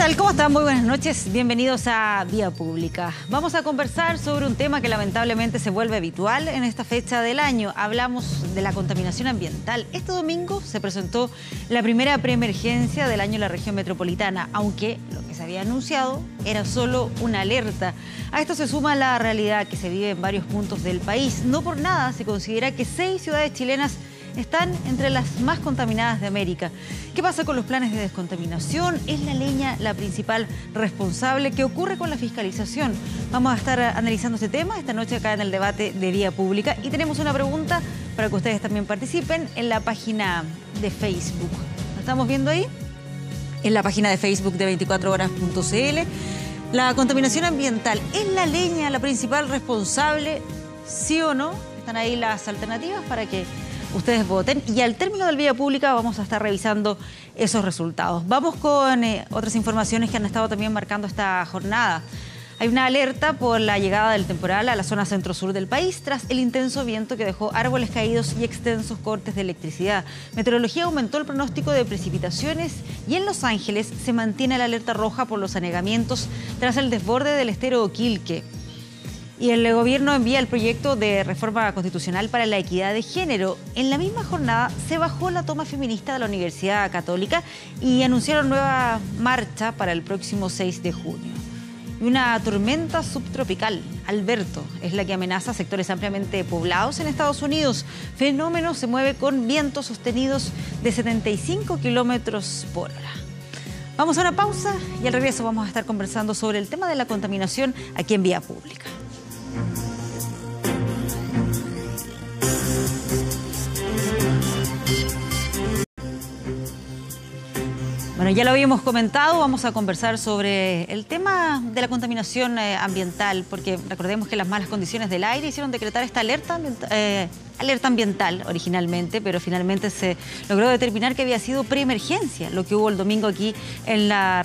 tal? ¿Cómo están? Muy buenas noches. Bienvenidos a Vía Pública. Vamos a conversar sobre un tema que lamentablemente se vuelve habitual en esta fecha del año. Hablamos de la contaminación ambiental. Este domingo se presentó la primera preemergencia del año en la región metropolitana, aunque lo que se había anunciado era solo una alerta. A esto se suma la realidad que se vive en varios puntos del país. No por nada se considera que 6 ciudades chilenas están entre las más contaminadas de América. ¿Qué pasa con los planes de descontaminación? ¿Es la leña la principal responsable? ¿Qué ocurre con la fiscalización? Vamos a estar analizando este tema esta noche acá en el debate de Vía Pública y tenemos una pregunta para que ustedes también participen en la página de Facebook. ¿Lo estamos viendo ahí? En la página de Facebook de 24horas.cl. La contaminación ambiental, ¿es la leña la principal responsable? ¿Sí o no? Están ahí las alternativas para que ustedes voten y al término del Vía Pública vamos a estar revisando esos resultados. Vamos con otras informaciones que han estado también marcando esta jornada. Hay una alerta por la llegada del temporal a la zona centro-sur del país tras el intenso viento que dejó árboles caídos y extensos cortes de electricidad. Meteorología aumentó el pronóstico de precipitaciones y en Los Ángeles se mantiene la alerta roja por los anegamientos tras el desborde del estero Oquilque. Y el gobierno envía el proyecto de reforma constitucional para la equidad de género. En la misma jornada se bajó la toma feminista de la Universidad Católica y anunciaron nueva marcha para el próximo 6 de junio. Y una tormenta subtropical, Alberto, es la que amenaza sectores ampliamente poblados en Estados Unidos. Fenómeno se mueve con vientos sostenidos de 75 kilómetros por hora. Vamos a una pausa y al regreso vamos a estar conversando sobre el tema de la contaminación aquí en Vía Pública. Bueno, ya lo habíamos comentado, vamos a conversar sobre el tema de la contaminación ambiental, porque recordemos que las malas condiciones del aire hicieron decretar esta alerta ambiental originalmente, pero finalmente se logró determinar que había sido preemergencia lo que hubo el domingo aquí en la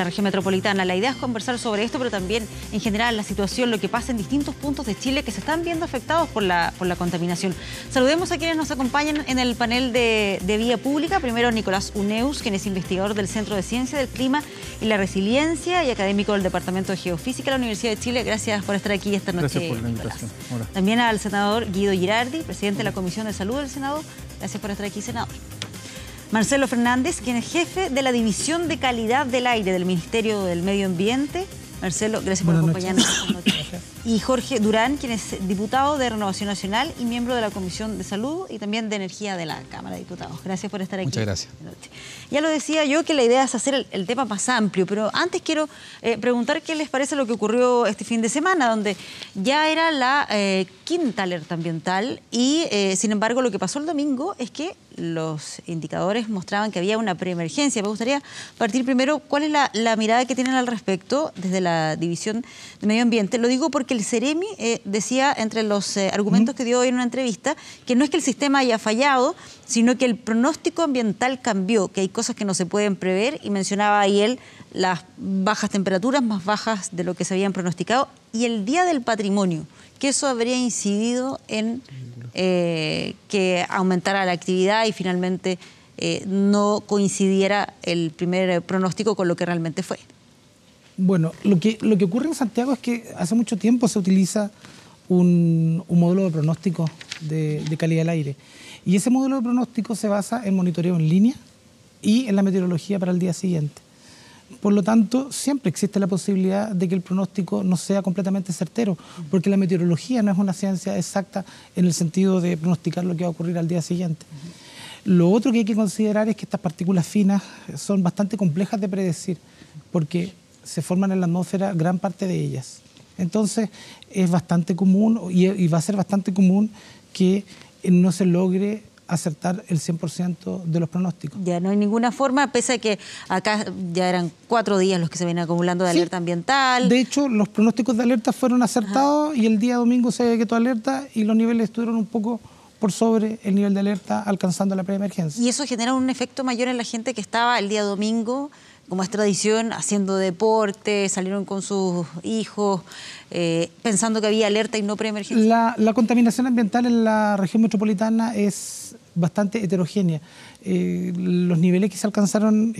región metropolitana. La idea es conversar sobre esto, pero también en general la situación, lo que pasa en distintos puntos de Chile que se están viendo afectados por la contaminación. Saludemos a quienes nos acompañan en el panel de Vía Pública. Primero Nicolás Uneus, quien es investigador del Centro de Ciencia del Clima y la Resiliencia y académico del Departamento de Geofísica de la Universidad de Chile. Gracias por estar aquí esta noche. Gracias por la invitación. Hola. También al senador Guido Girardi, presidente de la Comisión de Salud del Senado. Gracias por estar aquí, senador. Marcelo Fernández, quien es jefe de la División de Calidad del Aire del Ministerio del Medio Ambiente. Marcelo, gracias por acompañarnos esta noche. Y Jorge Durán, quien es diputado de Renovación Nacional y miembro de la Comisión de Salud y también de Energía de la Cámara de Diputados. Gracias por estar aquí. Muchas gracias. Ya lo decía yo que la idea es hacer el tema más amplio, pero antes quiero preguntar qué les parece lo que ocurrió este fin de semana, donde ya era la quinta alerta ambiental y sin embargo lo que pasó el domingo es que los indicadores mostraban que había una preemergencia. Me gustaría partir primero, ¿cuál es la mirada que tienen al respecto desde la División de Medio Ambiente? Lo digo porque el Ceremi decía, entre los argumentos que dio hoy en una entrevista, que no es que el sistema haya fallado, sino que el pronóstico ambiental cambió, que hay cosas que no se pueden prever, y mencionaba ahí él las bajas temperaturas, más bajas de lo que se habían pronosticado, y el Día del Patrimonio, que eso habría incidido en que aumentara la actividad y finalmente no coincidiera el primer pronóstico con lo que realmente fue. Bueno, lo que ocurre en Santiago es que hace mucho tiempo se utiliza un módulo de pronóstico de calidad del aire. Y ese módulo de pronóstico se basa en monitoreo en línea y en la meteorología para el día siguiente. Por lo tanto, siempre existe la posibilidad de que el pronóstico no sea completamente certero, porque la meteorología no es una ciencia exacta en el sentido de pronosticar lo que va a ocurrir al día siguiente. Lo otro que hay que considerar es que estas partículas finas son bastante complejas de predecir, porque se forman en la atmósfera gran parte de ellas. Entonces, es bastante común y va a ser bastante común que no se logre acertar el 100% de los pronósticos. Ya no hay ninguna forma, pese a que acá ya eran 4 días los que se vienen acumulando de alerta ambiental. De hecho, los pronósticos de alerta fueron acertados. Ajá. Y el día domingo se decretó alerta y los niveles estuvieron un poco por sobre el nivel de alerta, alcanzando la preemergencia. ¿Y eso genera un efecto mayor en la gente que estaba el día domingo, como es tradición, haciendo deporte, salieron con sus hijos, pensando que había alerta y no preemergencia? La contaminación ambiental en la región metropolitana es bastante heterogénea. Los niveles que se alcanzaron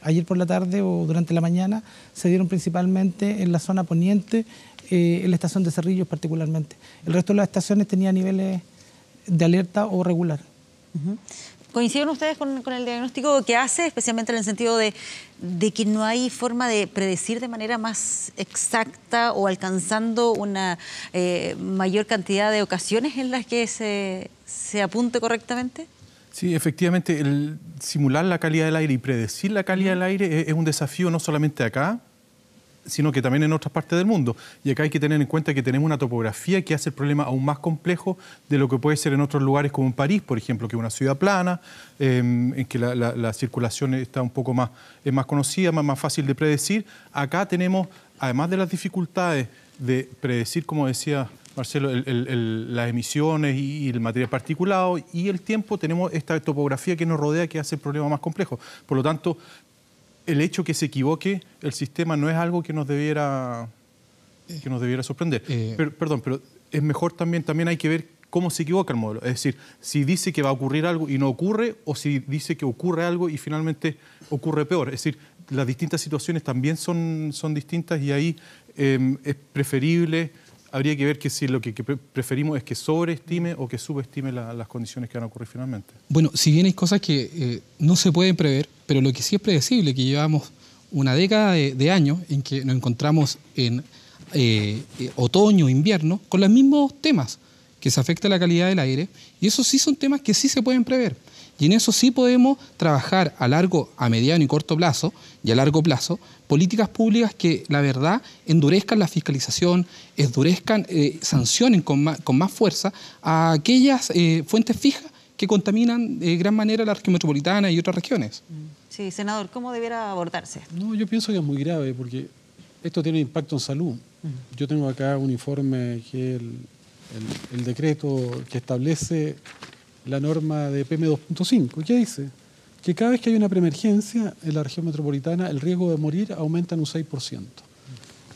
ayer por la tarde o durante la mañana se dieron principalmente en la zona poniente, en la estación de Cerrillos particularmente. El resto de las estaciones tenía niveles de alerta o regular. ¿Coinciden ustedes con el diagnóstico que hace, especialmente en el sentido de que no hay forma de predecir de manera más exacta o alcanzando una mayor cantidad de ocasiones en las que se apunte correctamente? Sí, efectivamente, el simular la calidad del aire y predecir la calidad del aire es un desafío no solamente acá, sino que también en otras partes del mundo. Y acá hay que tener en cuenta que tenemos una topografía que hace el problema aún más complejo de lo que puede ser en otros lugares como en París, por ejemplo, que es una ciudad plana, en que la circulación está un poco es más conocida, más fácil de predecir. Acá tenemos, además de las dificultades de predecir, como decía Marcelo, las emisiones y el material particulado y el tiempo, tenemos esta topografía que nos rodea que hace el problema más complejo. Por lo tanto, el hecho que se equivoque el sistema no es algo que nos debiera sorprender. Pero es mejor también hay que ver cómo se equivoca el modelo. Es decir, si dice que va a ocurrir algo y no ocurre, o si dice que ocurre algo y finalmente ocurre peor. Es decir, las distintas situaciones también son distintas y ahí es preferible. Habría que ver que si lo que preferimos es que sobreestime o que subestime las condiciones que van a ocurrir finalmente. Bueno, si bien hay cosas que no se pueden prever, pero lo que sí es predecible, que llevamos una década de años en que nos encontramos en otoño, invierno, con los mismos temas que se afecta la calidad del aire, y esos sí son temas que sí se pueden prever. Y en eso sí podemos trabajar a mediano y corto plazo, y a largo plazo, políticas públicas que, la verdad, endurezcan la fiscalización, sancionen con más fuerza a aquellas fuentes fijas que contaminan de gran manera la región metropolitana y otras regiones. Sí, senador, ¿cómo debiera abordarse? No, yo pienso que es muy grave porque esto tiene impacto en salud. Yo tengo acá un informe que es el decreto que establece la norma de PM2.5. ¿Qué dice? Que cada vez que hay una preemergencia en la región metropolitana, el riesgo de morir aumenta en un 6%.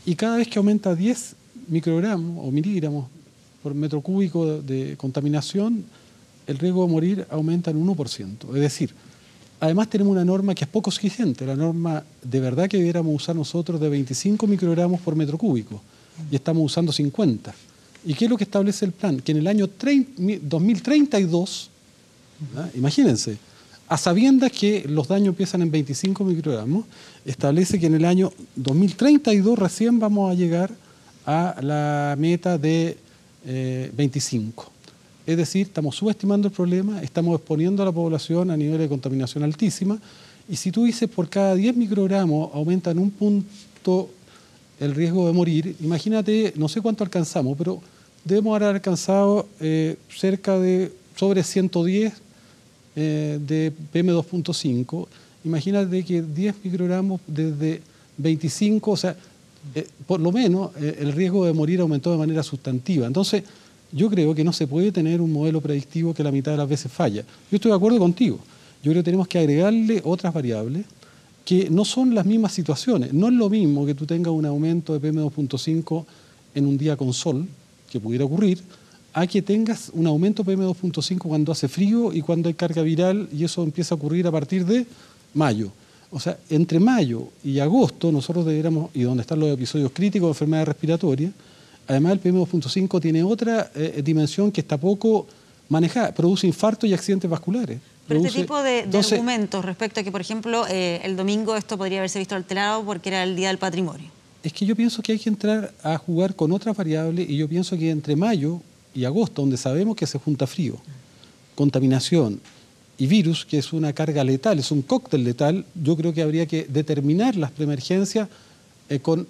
Y cada vez que aumenta 10 microgramos o miligramos por metro cúbico de contaminación, el riesgo de morir aumenta en 1%. Es decir, además tenemos una norma que es poco exigente, la norma de verdad que debiéramos usar nosotros de 25 microgramos por metro cúbico, y estamos usando 50. ¿Y qué es lo que establece el plan? Que en el año 2032, imagínense, a sabiendas que los daños empiezan en 25 microgramos, establece que en el año 2032 recién vamos a llegar a la meta de 25. Es decir, estamos subestimando el problema, estamos exponiendo a la población a niveles de contaminación altísima, y si tú dices por cada 10 microgramos aumenta en un punto el riesgo de morir, imagínate, no sé cuánto alcanzamos, pero debemos haber alcanzado cerca de sobre 110 de PM2.5. Imagínate que 10 microgramos desde 25, o sea, por lo menos el riesgo de morir aumentó de manera sustantiva. Entonces, yo creo que no se puede tener un modelo predictivo que la mitad de las veces falla. Yo estoy de acuerdo contigo. Yo creo que tenemos que agregarle otras variables que no son las mismas situaciones. No es lo mismo que tú tengas un aumento de PM2.5 en un día con sol, que pudiera ocurrir, a que tengas un aumento de PM2.5 cuando hace frío y cuando hay carga viral, y eso empieza a ocurrir a partir de mayo. O sea, entre mayo y agosto nosotros deberíamos, y donde están los episodios críticos de enfermedades respiratorias, además el PM2.5 tiene otra dimensión que está poco manejada, produce infartos y accidentes vasculares. Pero este tipo de argumentos respecto a que, por ejemplo, el domingo esto podría haberse visto alterado porque era el Día del Patrimonio. Es que yo pienso que hay que entrar a jugar con otras variables, y yo pienso que entre mayo y agosto, donde sabemos que se junta frío, contaminación y virus, que es una carga letal, es un cóctel letal, yo creo que habría que determinar las preemergencias con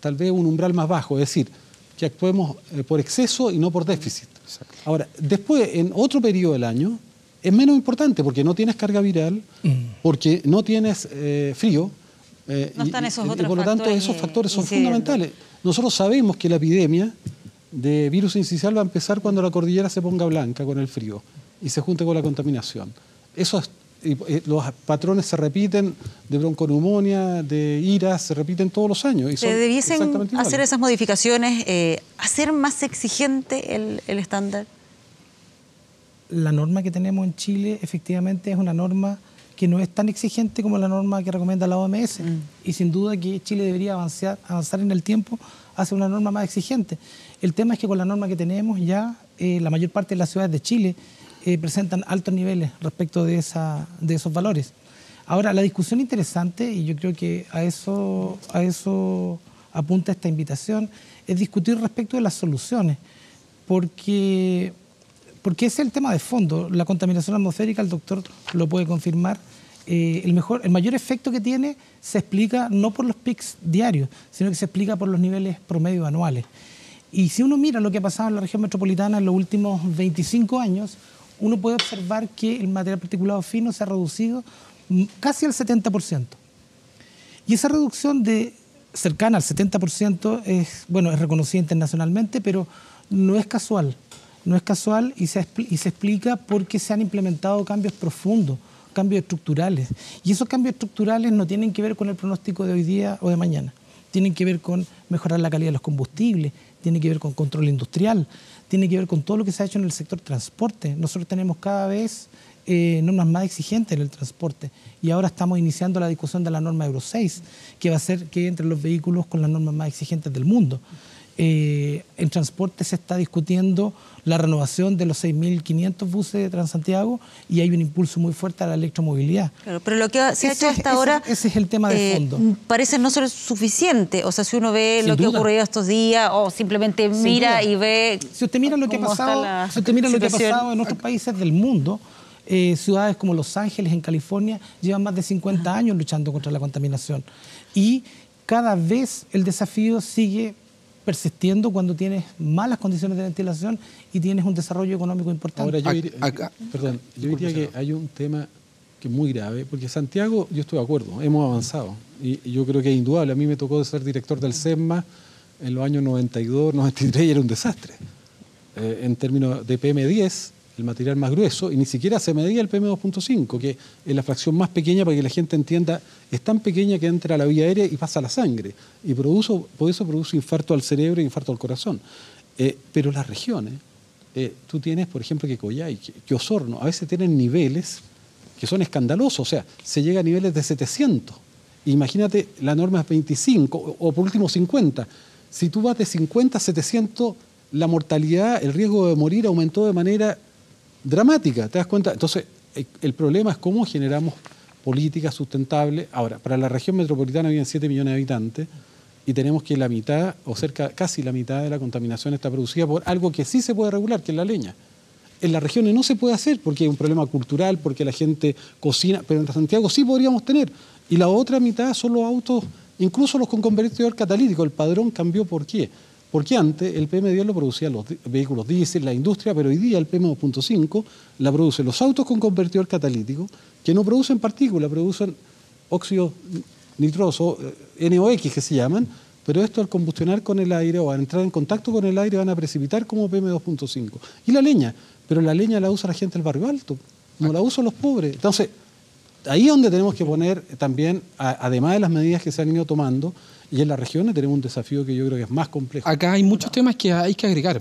tal vez un umbral más bajo, es decir, que actuemos por exceso y no por déficit. Exacto. Ahora, después, en otro periodo del año, es menos importante porque no tienes carga viral, porque no tienes frío. No están esos otros por lo tanto, factores esos factores son fundamentales. Nosotros sabemos que la epidemia de virus incisional va a empezar cuando la cordillera se ponga blanca con el frío y se junte con la contaminación. Los patrones se repiten de bronconeumonía, de IRAS, se repiten todos los años. Y ¿Se debiesen hacer esas modificaciones, hacer más exigente el estándar? la norma que tenemos en Chile efectivamente es una norma que no es tan exigente como la norma que recomienda la OMS. Y sin duda que Chile debería avanzar en el tiempo hacia una norma más exigente. El tema es que con la norma que tenemos ya la mayor parte de las ciudades de Chile presentan altos niveles respecto de esos valores. Ahora, la discusión interesante, y yo creo que a eso apunta esta invitación, es discutir respecto de las soluciones, porque ese es el tema de fondo. La contaminación atmosférica, el doctor lo puede confirmar, el mayor efecto que tiene se explica no por los pics diarios, sino que se explica por los niveles promedio anuales. Y si uno mira lo que ha pasado en la región metropolitana en los últimos 25 años, uno puede observar que el material particulado fino se ha reducido casi al 70%. Y esa reducción cercana al 70% es reconocida internacionalmente, pero no es casual. No es casual y se explica porque se han implementado cambios profundos, cambios estructurales. Y esos cambios estructurales no tienen que ver con el pronóstico de hoy día o de mañana. Tienen que ver con mejorar la calidad de los combustibles, tienen que ver con control industrial, tiene que ver con todo lo que se ha hecho en el sector transporte. Nosotros tenemos cada vez normas más exigentes en el transporte y ahora estamos iniciando la discusión de la norma Euro 6, que va a hacer que entre los vehículos con las normas más exigentes del mundo. En transporte se está discutiendo la renovación de los 6.500 buses de Transantiago y hay un impulso muy fuerte a la electromovilidad. Claro, pero lo que se ha hecho hasta ahora... Ese es el tema de fondo. Parece no ser suficiente. O sea, si uno ve lo que ha ocurrido estos días o simplemente mira y ve... Si usted mira lo que ha pasado en otros países del mundo, ciudades como Los Ángeles, en California, llevan más de 50 años luchando contra la contaminación. Y cada vez el desafío sigue persistiendo cuando tienes malas condiciones de ventilación y tienes un desarrollo económico importante. Ahora, yo diría que hay un tema que es muy grave, porque Santiago, yo estoy de acuerdo, hemos avanzado. Y yo creo que es indudable. A mí me tocó ser director del SEMMA en los años 92, 93 y era un desastre. En términos de PM10, el material más grueso, y ni siquiera se medía el PM2.5, que es la fracción más pequeña para que la gente entienda, es tan pequeña que entra a la vía aérea y pasa a la sangre, y por eso produce infarto al cerebro y infarto al corazón. Pero las regiones, tú tienes, por ejemplo, que Coyhai, que Osorno, a veces tienen niveles que son escandalosos, o sea, se llega a niveles de 700. Imagínate, la norma es 25, o por último 50. Si tú vas de 50 a 700, la mortalidad, el riesgo de morir aumentó de manera dramática, ¿te das cuenta? Entonces, el problema es cómo generamos políticas sustentables. Ahora, para la región metropolitana viven 7 millones de habitantes y tenemos que la mitad, o casi la mitad de la contaminación está producida por algo que sí se puede regular, que es la leña. En las regiones no se puede hacer porque hay un problema cultural, porque la gente cocina, pero en Santiago sí podríamos tener. Y la otra mitad son los autos, incluso los con convertidor catalítico. El padrón cambió, ¿por qué? Porque antes el PM10 lo producían los vehículos diésel, la industria, pero hoy día el PM2.5 la producen los autos con convertidor catalítico, que no producen partículas, producen óxido nitroso, NOx que se llaman, pero esto al combustionar con el aire o al entrar en contacto con el aire van a precipitar como PM2.5. Y la leña, pero la leña la usa la gente del barrio alto, no la usan los pobres. Entonces, ahí es donde tenemos que poner también, además de las medidas que se han ido tomando, y en las regiones tenemos un desafío que yo creo que es más complejo. Acá hay muchos temas que hay que agregar.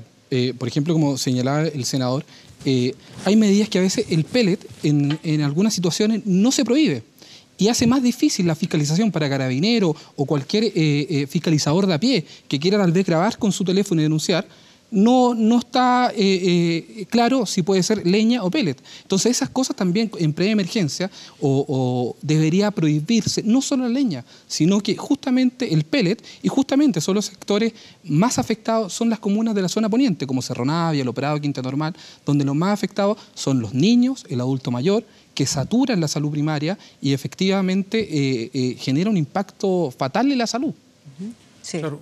Por ejemplo, como señalaba el senador, hay medidas que a veces el pellet en algunas situaciones no se prohíbe y hace más difícil la fiscalización para carabineros o cualquier fiscalizador de a pie que quiera tal vez grabar con su teléfono y denunciar. No está claro si puede ser leña o pellet. Entonces esas cosas también en preemergencia o debería prohibirse, no solo la leña, sino que justamente el pellet, y justamente son los sectores más afectados, son las comunas de la zona poniente, como Cerro Navia, El Operado, Quinta Normal, donde los más afectados son los niños, el adulto mayor, que saturan la salud primaria y efectivamente genera un impacto fatal en la salud. Sí. Claro,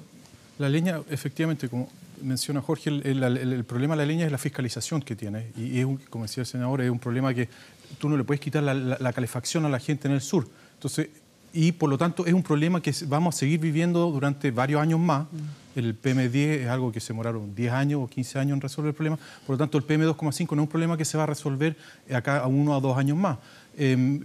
la leña efectivamente, como menciona Jorge, el problema de la leña es la fiscalización que tiene. Y como decía el senador, es un problema que tú no le puedes quitar la calefacción a la gente en el sur. Entonces, y por lo tanto es un problema que vamos a seguir viviendo durante varios años más. El PM10 es algo que se demoraron 10 años o 15 años en resolver el problema. Por lo tanto, el PM2.5 no es un problema que se va a resolver acá a 1 o 2 años más.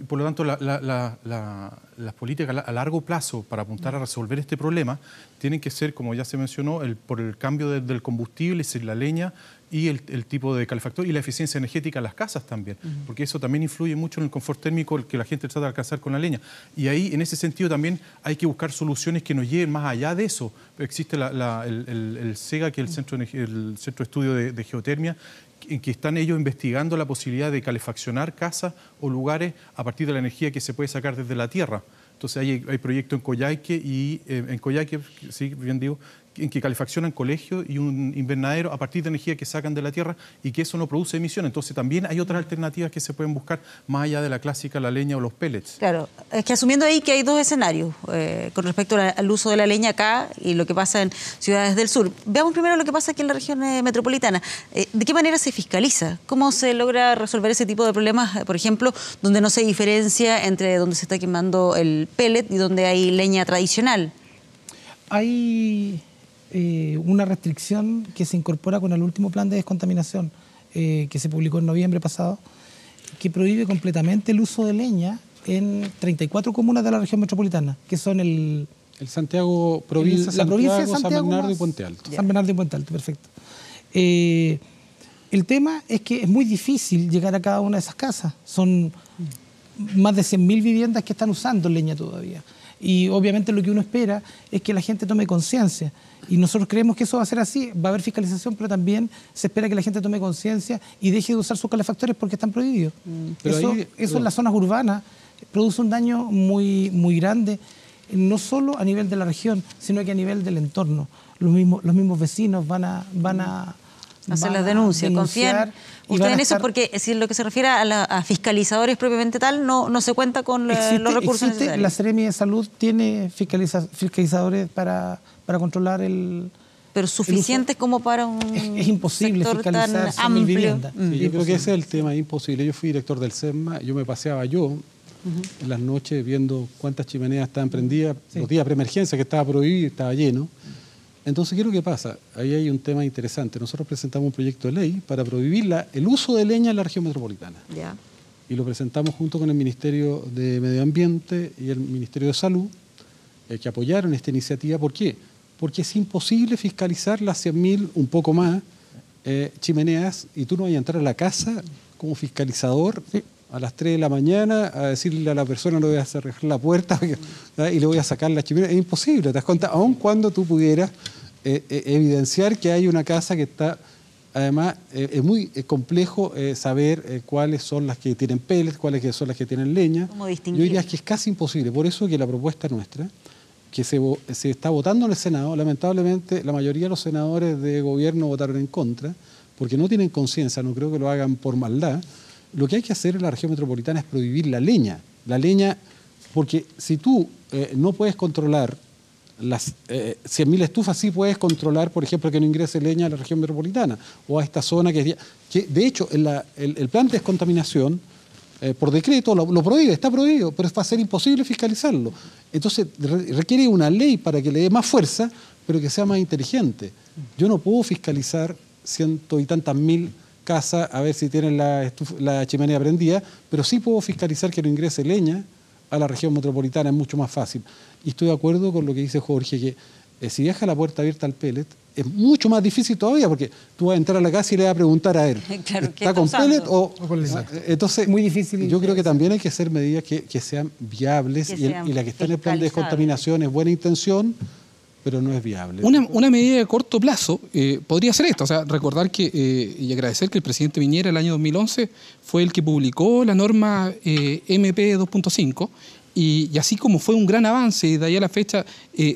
Por lo tanto, las políticas a largo plazo para apuntar a resolver este problema tienen que ser, como ya se mencionó, por el cambio del combustible, es decir, la leña, y el tipo de calefactor y la eficiencia energética en las casas también, porque eso también influye mucho en el confort térmico que la gente trata de alcanzar con la leña. Y ahí, en ese sentido, también hay que buscar soluciones que nos lleven más allá de eso. Existe el CEGA, que es el Centro de Estudio de Geotermia, en que están ellos investigando la posibilidad de calefaccionar casas o lugares a partir de la energía que se puede sacar desde la tierra. Entonces hay proyectos en Coyhaique, sí, bien digo, en que calefaccionan colegios y un invernadero a partir de energía que sacan de la tierra y que eso no produce emisiones. Entonces también hay otras alternativas que se pueden buscar más allá de la clásica, la leña o los pellets. Claro, es que asumiendo ahí que hay dos escenarios con respecto al uso de la leña acá y lo que pasa en ciudades del sur. Veamos primero lo que pasa aquí en la región metropolitana. ¿De qué manera se fiscaliza? ¿Cómo se logra resolver ese tipo de problemas, por ejemplo, donde no se diferencia entre donde se está quemando el pellet y donde hay leña tradicional? Hay una restricción que se incorpora con el último plan de descontaminación que se publicó en noviembre pasado, que prohíbe completamente el uso de leña en 34 comunas de la región metropolitana, que son el Santiago, provincia de Santiago, San Bernardo y Puente Alto. San Bernardo y Puente Alto, perfecto. El tema es que es muy difícil llegar a cada una de esas casas. Son más de 100.000 viviendas que están usando leña todavía. Y obviamente lo que uno espera es que la gente tome conciencia. Y nosotros creemos que eso va a ser así. Va a haber fiscalización, pero también se espera que la gente tome conciencia y deje de usar sus calefactores porque están prohibidos. Eso en las zonas urbanas produce un daño muy, muy grande, no solo a nivel de la región, sino que a nivel del entorno. Los mismos vecinos van a hacer las denuncias, confían ustedes en eso, porque si en lo que se refiere a fiscalizadores propiamente tal, no se cuenta con los recursos necesarios. La Seremi de Salud tiene fiscalizadores para controlar pero suficientes como para un es imposible sector fiscalizar tan amplio. Viviendas. Sí, yo creo que ese es el tema, es imposible. Yo fui director del SESMA, yo me paseaba en las noches viendo cuántas chimeneas estaban prendidas, los días preemergencia que estaba prohibido y estaba lleno. Entonces, ¿qué es lo que pasa? Ahí hay un tema interesante. Nosotros presentamos un proyecto de ley para prohibir el uso de leña en la región metropolitana. Ya. Y lo presentamos junto con el Ministerio de Medio Ambiente y el Ministerio de Salud, que apoyaron esta iniciativa. ¿Por qué? Porque es imposible fiscalizar las 100.000, un poco más, chimeneas, y tú no vas a entrar a la casa como fiscalizador a las 3 de la mañana a decirle a la persona no voy a cerrar la puerta y le voy a sacar la chimenea. Es imposible, ¿te das cuenta? Aun cuando tú pudieras evidenciar que hay una casa que está... Además, es muy complejo saber cuáles son las que tienen pellets, cuáles son las que tienen leña. ¿Cómo distinguir? Yo diría que es casi imposible. Por eso que la propuesta nuestra, que se está votando en el Senado, lamentablemente la mayoría de los senadores de gobierno votaron en contra, porque no tienen conciencia, no creo que lo hagan por maldad. Lo que hay que hacer en la región metropolitana es prohibir la leña. La leña, porque si tú no puedes controlar las 100.000 estufas, sí puedes controlar, por ejemplo, que no ingrese leña a la región metropolitana o a esta zona que de hecho el plan de descontaminación por decreto lo prohíbe, está prohibido, pero va a ser imposible fiscalizarlo. Entonces requiere una ley para que le dé más fuerza, pero que sea más inteligente. Yo no puedo fiscalizar 100 y tantas mil casas a ver si tienen la chimenea prendida, pero sí puedo fiscalizar que no ingrese leña a la región metropolitana, es mucho más fácil. Y estoy de acuerdo con lo que dice Jorge, que si deja la puerta abierta al pellet, es mucho más difícil todavía, porque tú vas a entrar a la casa y le vas a preguntar a él, claro, ¿está con pellet o con leña? Entonces, muy difícil. Yo creo que también hay que hacer medidas que sean viables y la que está en el plan de descontaminación es buena intención, pero no es viable. Una medida de corto plazo podría ser esta, o sea, recordar y agradecer que el presidente Piñera el año 2011 fue el que publicó la norma MP 2.5 y así como fue un gran avance y de ahí a la fecha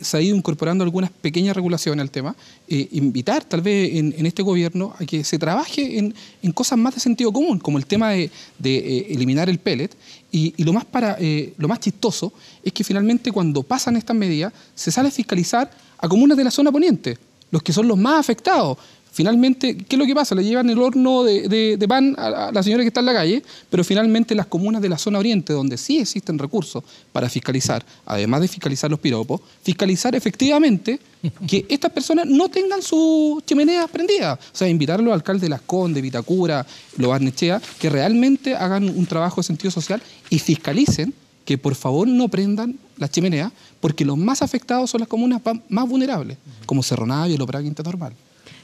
se ha ido incorporando algunas pequeñas regulaciones al tema, invitar tal vez en este gobierno a que se trabaje en cosas más de sentido común, como el tema de eliminar el pellet y lo más chistoso es que finalmente cuando pasan estas medidas se sale a fiscalizar a comunas de la zona poniente, los que son los más afectados. Finalmente, ¿qué es lo que pasa? Le llevan el horno de pan a la señora que está en la calle, pero finalmente las comunas de la zona oriente, donde sí existen recursos para fiscalizar, además de fiscalizar los piropos, fiscalizar efectivamente que estas personas no tengan sus chimeneas prendidas. O sea, invitar a los alcaldes de Las Condes, Vitacura, Lo Barnechea, que realmente hagan un trabajo de sentido social y fiscalicen que por favor no prendan las chimeneas, porque los más afectados son las comunas más vulnerables, como Cerro Navia y Loprado Quinta Normal.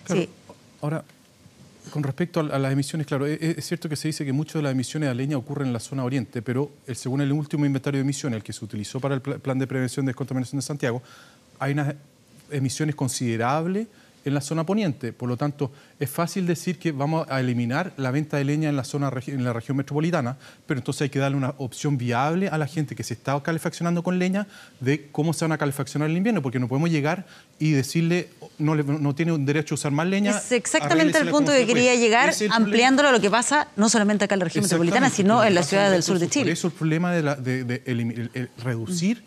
Claro. Sí. Ahora, con respecto a las emisiones, claro, es cierto que se dice que muchas de las emisiones de leña ocurren en la zona oriente, pero según el último inventario de emisiones, el que se utilizó para el Plan de Prevención de Descontaminación de Santiago, hay unas emisiones considerables en la zona poniente. Por lo tanto, es fácil decir que vamos a eliminar la venta de leña en la región metropolitana, pero entonces hay que darle una opción viable a la gente que se está calefaccionando con leña de cómo se van a calefaccionar el invierno, porque no podemos llegar y decirle no tiene un derecho a usar más leña. Es exactamente el punto que quería llegar, ampliándolo a lo que pasa no solamente acá en la región metropolitana, sino en las ciudades del sur de Chile. Por eso el problema de reducir,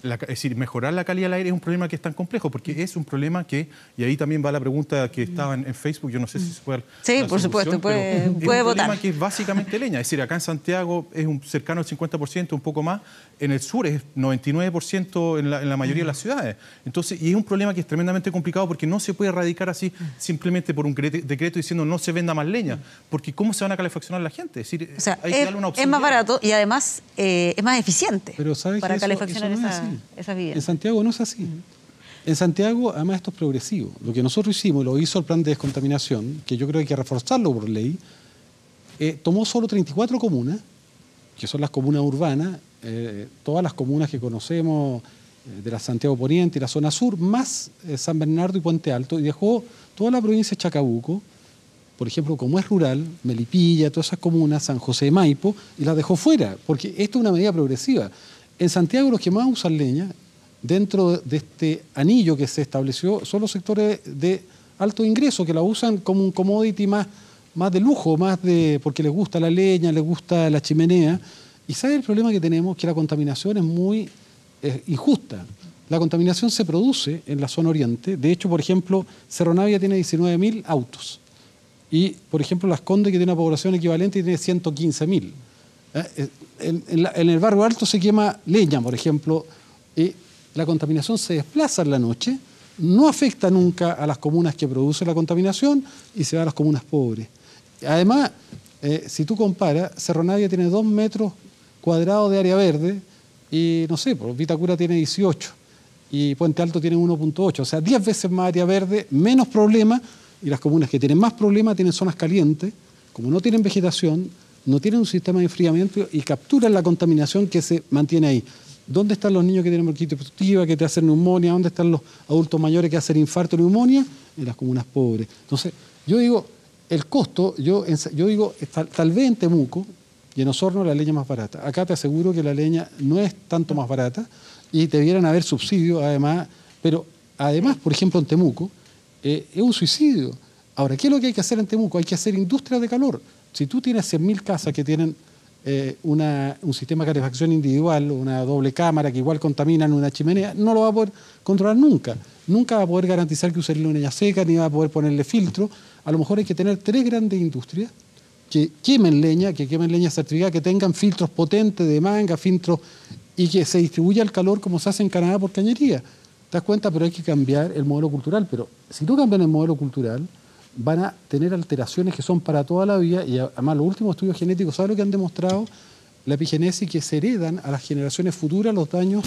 es decir, mejorar la calidad del aire es un problema que es tan complejo, porque es un problema que, y ahí también va la pregunta que estaba en Facebook, yo no sé si se puede... Sí, por supuesto, puede votar. Es un problema que es básicamente leña, es decir, acá en Santiago es cercano al 50%, un poco más, en el sur es 99% en la mayoría de las ciudades. Entonces, y es un problema que es tremendamente complicado porque no se puede erradicar así simplemente por un decreto diciendo no se venda más leña, porque ¿cómo se van a calefaccionar la gente? Es decir, O sea, hay que darle una opción. es más barato y además es más eficiente Pero ¿sabes para que calefaccionar eso no es así? esas viviendas. En Santiago no es así. En Santiago, además, esto es progresivo. Lo que nosotros hicimos, lo hizo el plan de descontaminación, que yo creo que hay que reforzarlo por ley, tomó solo 34 comunas, que son las comunas urbanas, todas las comunas que conocemos de la Santiago Poniente y la zona sur, más San Bernardo y Puente Alto, y dejó toda la provincia de Chacabuco, por ejemplo, como es rural, Melipilla, todas esas comunas, San José de Maipo, y las dejó fuera, porque esto es una medida progresiva. En Santiago los que más usan leña, dentro de este anillo que se estableció, son los sectores de alto ingreso, que la usan como un commodity más de lujo, porque les gusta la leña, les gusta la chimenea. Y ¿sabe el problema que tenemos? Que la contaminación es muy injusta. La contaminación se produce en la zona oriente. De hecho, por ejemplo, Cerro Navia tiene 19.000 autos. Y, por ejemplo, Las Condes, que tiene una población equivalente, tiene 115.000. En el barrio alto se quema leña, por ejemplo, y la contaminación se desplaza en la noche, no afecta nunca a las comunas que producen la contaminación y se va a las comunas pobres. Además, si tú comparas, Cerro Navia tiene 2 metros cuadrados de área verde y, no sé, pues Vitacura tiene 18 y Puente Alto tiene 1.8, o sea, 10 veces más área verde, menos problemas, y las comunas que tienen más problemas tienen zonas calientes, como no tienen vegetación, no tienen un sistema de enfriamiento y capturan la contaminación que se mantiene ahí. ¿Dónde están los niños que tienen bronquitis obstructiva, que te hacen neumonía? ¿Dónde están los adultos mayores que hacen infarto o neumonía? En las comunas pobres. Entonces, yo digo, el costo, yo digo, tal vez en Temuco y en Osorno la leña es más barata. Acá te aseguro que la leña no es tanto más barata y debieran haber subsidios además, pero además, por ejemplo, en Temuco, es un suicidio. Ahora, ¿qué es lo que hay que hacer en Temuco? Hay que hacer industria de calor. Si tú tienes 100.000 casas que tienen un sistema de calefacción individual, una doble cámara que igual contaminan una chimenea, no lo va a poder controlar nunca. Nunca va a poder garantizar que usen leña seca, ni va a poder ponerle filtro. A lo mejor hay que tener 3 grandes industrias que quemen leña certificada, que tengan filtros potentes de manga, filtros, y que se distribuya el calor como se hace en Canadá por cañería. ¿Te das cuenta? Pero hay que cambiar el modelo cultural. Pero si no cambian el modelo cultural, van a tener alteraciones que son para toda la vida, y además los últimos estudios genéticos, ¿sabes lo que han demostrado? La epigenesis, que se heredan a las generaciones futuras los daños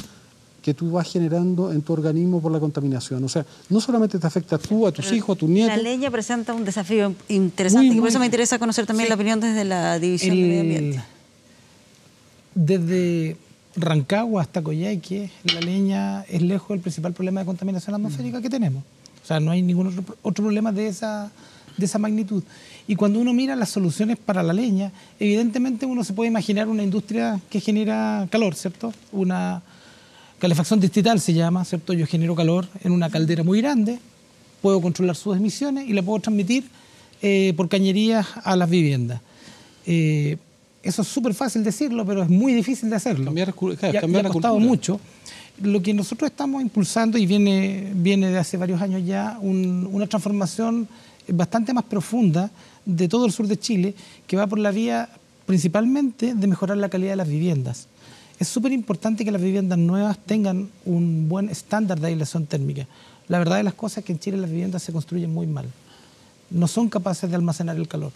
que tú vas generando en tu organismo por la contaminación. O sea, no solamente te afecta a tú, a tus hijos, a tus nietos. La leña presenta un desafío interesante, y por eso me interesa conocer también la opinión desde la División de Medio Ambiente. Desde Rancagua hasta Coyhaique, la leña es lejos el principal problema de contaminación atmosférica que tenemos. O sea, no hay ningún otro problema de esa magnitud. Y cuando uno mira las soluciones para la leña, evidentemente uno se puede imaginar una industria que genera calor, ¿cierto? Una calefacción distrital se llama, ¿cierto? Yo genero calor en una caldera muy grande, puedo controlar sus emisiones y la puedo transmitir por cañerías a las viviendas. Eso es súper fácil decirlo, pero es muy difícil de hacerlo. Cambiar ha costado mucho. Lo que nosotros estamos impulsando, y viene de hace varios años ya, una transformación bastante más profunda de todo el sur de Chile, que va por la vía principalmente de mejorar la calidad de las viviendas. Es súper importante que las viviendas nuevas tengan un buen estándar de aislación térmica. La verdad de las cosas es que en Chile las viviendas se construyen muy mal. No son capaces de almacenar el calor.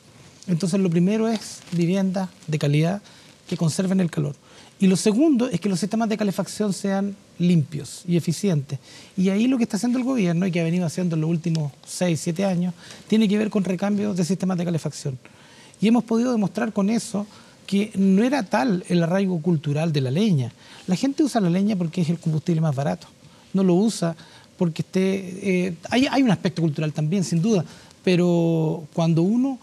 Entonces lo primero es viviendas de calidad que conserven el calor. Y lo segundo es que los sistemas de calefacción sean limpios y eficientes. Y ahí lo que está haciendo el gobierno, y que ha venido haciendo en los últimos 6, 7 años, tiene que ver con recambios de sistemas de calefacción. Y hemos podido demostrar con eso que no era tal el arraigo cultural de la leña. La gente usa la leña porque es el combustible más barato. No lo usa porque esté... hay un aspecto cultural también, sin duda, pero cuando uno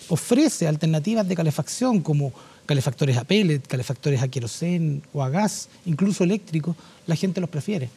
ofrece alternativas de calefacción como calefactores a pellet, calefactores a queroseno o a gas, incluso eléctricos, la gente los prefiere.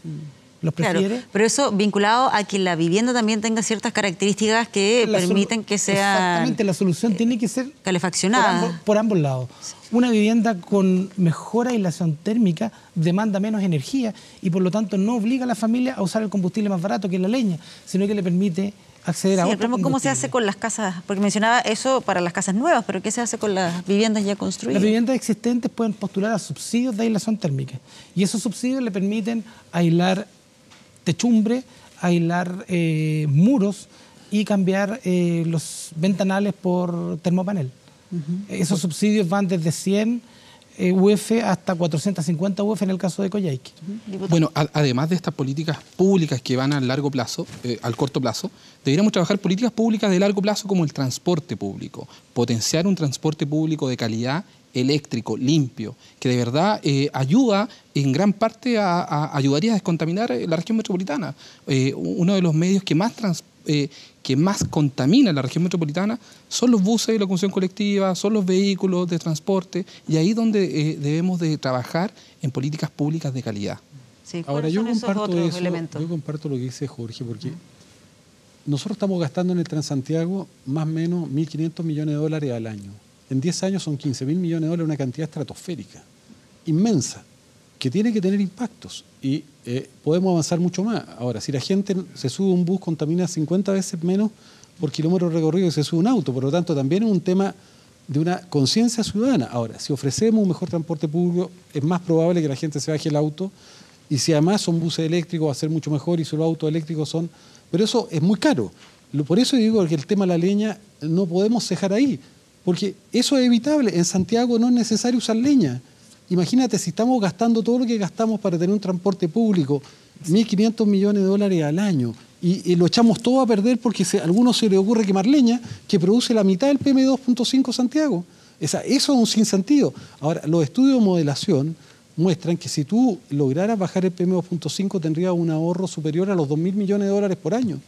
Los prefiere. Claro, pero eso vinculado a que la vivienda también tenga ciertas características que permiten que sea... Exactamente, la solución tiene que ser calefaccionada. Por ambos lados. Una vivienda con mejor aislación térmica demanda menos energía y por lo tanto no obliga a la familia a usar el combustible más barato que es la leña, sino que le permite acceder a otro ¿Cómo se hace con las casas? Porque mencionaba eso para las casas nuevas, pero ¿qué se hace con las viviendas ya construidas? Las viviendas existentes pueden postular a subsidios de aislación térmica y esos subsidios le permiten aislar techumbre, aislar muros y cambiar los ventanales por termopanel. Esos subsidios van desde 100 UF hasta 450 UF en el caso de Coyhaique. Bueno, además de estas políticas públicas que van al largo plazo, al corto plazo, deberíamos trabajar políticas públicas de largo plazo como el transporte público, potenciar un transporte público de calidad, eléctrico, limpio, que de verdad ayuda en gran parte ayudaría a descontaminar la región metropolitana. Uno de los medios que más contamina la región metropolitana son los buses de locomoción colectiva, son los vehículos de transporte, y ahí donde debemos de trabajar en políticas públicas de calidad. Sí, ahora, yo comparto lo que dice Jorge, porque nosotros estamos gastando en el Transantiago más o menos 1.500 millones de dólares al año. En 10 años son 15.000 millones de dólares, una cantidad estratosférica, inmensa, que tiene que tener impactos y podemos avanzar mucho más. Ahora, si la gente se sube a un bus, contamina 50 veces menos por kilómetro recorrido que se sube un auto. Por lo tanto, también es un tema de una conciencia ciudadana. Ahora, si ofrecemos un mejor transporte público, es más probable que la gente se baje el auto, y si además son buses eléctricos va a ser mucho mejor, y si los autos eléctricos son... Pero eso es muy caro. Por eso digo que el tema de la leña no podemos cejar ahí, porque eso es evitable. En Santiago no es necesario usar leña. Imagínate, si estamos gastando todo lo que gastamos para tener un transporte público, 1.500 millones de dólares al año, y lo echamos todo a perder porque a algunos se les ocurre quemar leña que produce la mitad del PM2.5 Santiago. Eso es un sinsentido. Ahora, los estudios de modelación muestran que si tú lograras bajar el PM2.5 tendrías un ahorro superior a los 2.000 millones de dólares por año.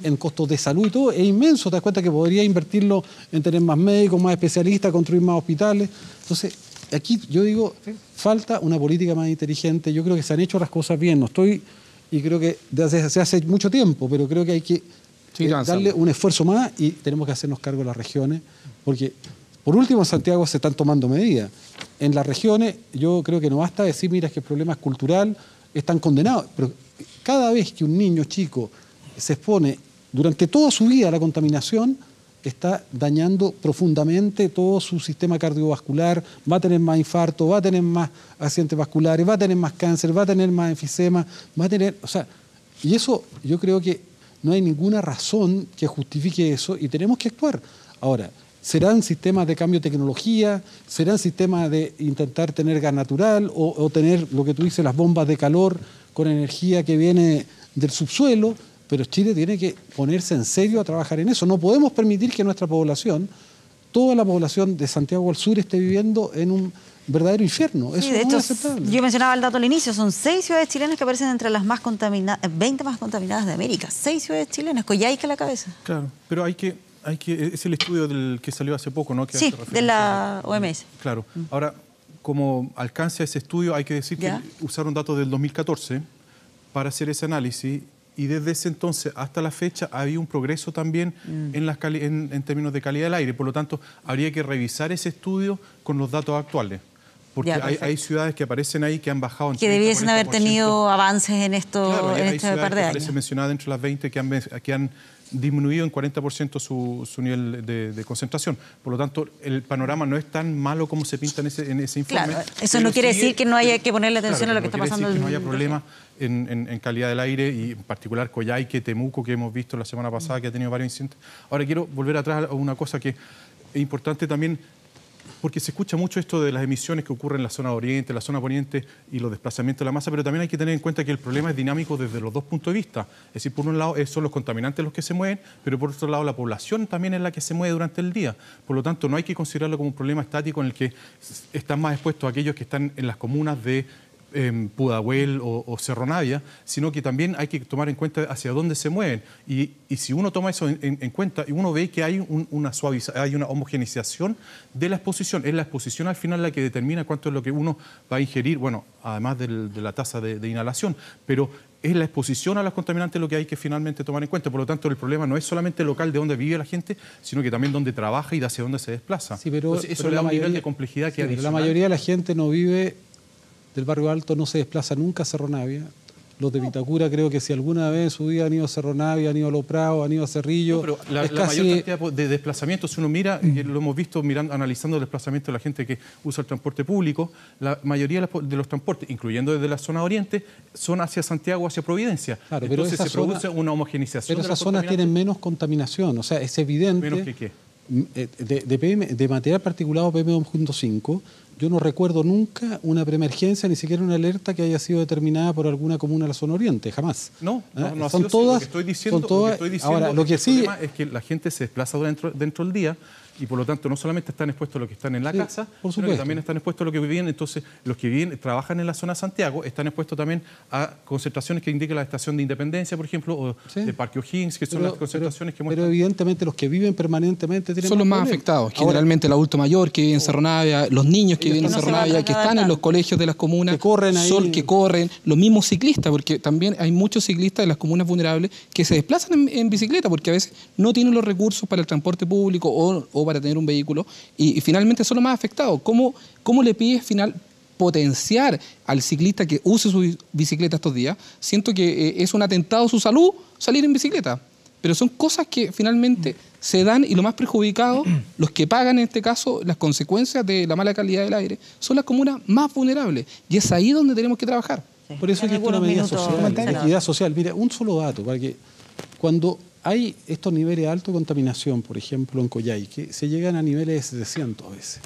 En costos de salud y todo, es inmenso. Te das cuenta que podría invertirlo en tener más médicos, más especialistas, construir más hospitales. Entonces, aquí yo digo, falta una política más inteligente. Yo creo que se han hecho las cosas bien. Y creo que se hace mucho tiempo, pero creo que hay que darle un esfuerzo más y tenemos que hacernos cargo de las regiones, porque por último en Santiago se están tomando medidas. En las regiones yo creo que no basta decir, mira, es que el problema es cultural, están condenados. Pero cada vez que un niño chico se expone durante toda su vida a la contaminación, está dañando profundamente todo su sistema cardiovascular, va a tener más infarto, va a tener más accidentes vasculares, va a tener más cáncer, va a tener más enfisema, va a tener... O sea, y eso yo creo que no hay ninguna razón que justifique eso y tenemos que actuar. Ahora, ¿serán sistemas de cambio de tecnología? ¿Serán sistemas de intentar tener gas natural o tener lo que tú dices, las bombas de calor con energía que viene del subsuelo? Pero Chile tiene que ponerse en serio a trabajar en eso. No podemos permitir que nuestra población, toda la población de Santiago al sur, esté viviendo en un verdadero infierno. Eso de no hecho, es aceptable. yo mencionaba el dato al inicio, son 6 ciudades chilenas que aparecen entre las más contaminadas, 20 más contaminadas de América. 6 ciudades chilenas, Coyhaique a la cabeza. Claro, pero hay que es el estudio del que salió hace poco, ¿no? Que sí, de la OMS. Claro. Ahora, como alcance a ese estudio, hay que decir que usaron datos del 2014 para hacer ese análisis. Y desde ese entonces hasta la fecha había un progreso también en términos de calidad del aire. Por lo tanto, habría que revisar ese estudio con los datos actuales Porque Ya, hay ciudades que aparecen ahí que han bajado en que debiesen haber 30-40%. tenido avances en esto Claro, en hay este ciudades par de que años. aparecen mencionadas dentro de las 20 que han disminuido en 40% su nivel de concentración. Por lo tanto, el panorama no es tan malo como se pinta en ese informe. Claro, eso no quiere decir que no haya que ponerle atención a lo que está pasando en en el mundo. el No haya problemas en calidad del aire y en particular Coyhaique, Temuco, que hemos visto la semana pasada que ha tenido varios incidentes. Ahora quiero volver atrás a una cosa que es importante también, porque se escucha mucho esto de las emisiones que ocurren en la zona oriente, la zona poniente y los desplazamientos de la masa, pero también hay que tener en cuenta que el problema es dinámico desde los dos puntos de vista. Es decir, por un lado son los contaminantes los que se mueven, pero por otro lado la población también es la que se mueve durante el día. Por lo tanto, no hay que considerarlo como un problema estático en el que están más expuestos aquellos que están en las comunas de Pudahuel o Cerro Navia, sino que también hay que tomar en cuenta hacia dónde se mueven. Y si uno toma eso en cuenta, uno ve que hay hay una homogeneización de la exposición. Es la exposición al final la que determina cuánto es lo que uno va a ingerir, bueno, además de la tasa de inhalación, pero es la exposición a los contaminantes lo que hay que finalmente tomar en cuenta. Por lo tanto, el problema no es solamente local de dónde vive la gente, sino que también dónde trabaja y de hacia dónde se desplaza. Sí, pero, entonces, eso pero es la un nivel mayoría, de complejidad que sí, adicional. la mayoría de la gente no vive del barrio alto, no se desplaza nunca a Cerro Navia. Los de Vitacura creo que si alguna vez en su vida han ido a Cerro Navia, han ido a Los Prados, han ido a Cerrillo... No, pero la casi... mayor cantidad de desplazamientos, si uno mira, lo hemos visto analizando el desplazamiento de la gente que usa el transporte público, la mayoría de los transportes, incluyendo desde la zona oriente, son hacia Santiago, hacia Providencia. Claro, pero entonces se produce una homogeneización. Pero esas zonas tienen menos contaminación, o sea, es evidente... ¿Menos que qué? De material particulado PM2.5, yo no recuerdo nunca una preemergencia, ni siquiera una alerta que haya sido determinada por alguna comuna de la zona oriente, jamás. No ha son sido todas, lo que estoy diciendo, ahora, lo que el sí, problema es que la gente se desplaza dentro del día y por lo tanto no solamente están expuestos a los que están en la casa, sino que también están expuestos a los que viven. Entonces, los que trabajan en la zona de Santiago están expuestos también a concentraciones que indican la Estación de Independencia, por ejemplo, o de Parque O'Higgins, que son las concentraciones que muestran. Pero evidentemente los que viven permanentemente tienen son los más afectados. Generalmente el adulto mayor que vive en Cerro Navia, los niños que viven en Cerro Navia, que están en los colegios de las comunas, que corren ahí. que corren, los mismos ciclistas, porque también hay muchos ciclistas de las comunas vulnerables que se desplazan en bicicleta porque a veces no tienen los recursos para el transporte público o para tener un vehículo. Y finalmente son los más afectados. ¿Cómo le pides potenciar al ciclista que use su bicicleta estos días? Siento que es un atentado a su salud salir en bicicleta. Pero son cosas que finalmente se dan y lo más perjudicado, los que pagan en este caso las consecuencias de la mala calidad del aire, son las comunas más vulnerables. Y es ahí donde tenemos que trabajar. Sí. Por eso es que es una medida social, equidad social. Mira, un solo dato, para que cuando hay estos niveles de alta contaminación, por ejemplo, en Coyhaique, se llegan a niveles de 700 a veces.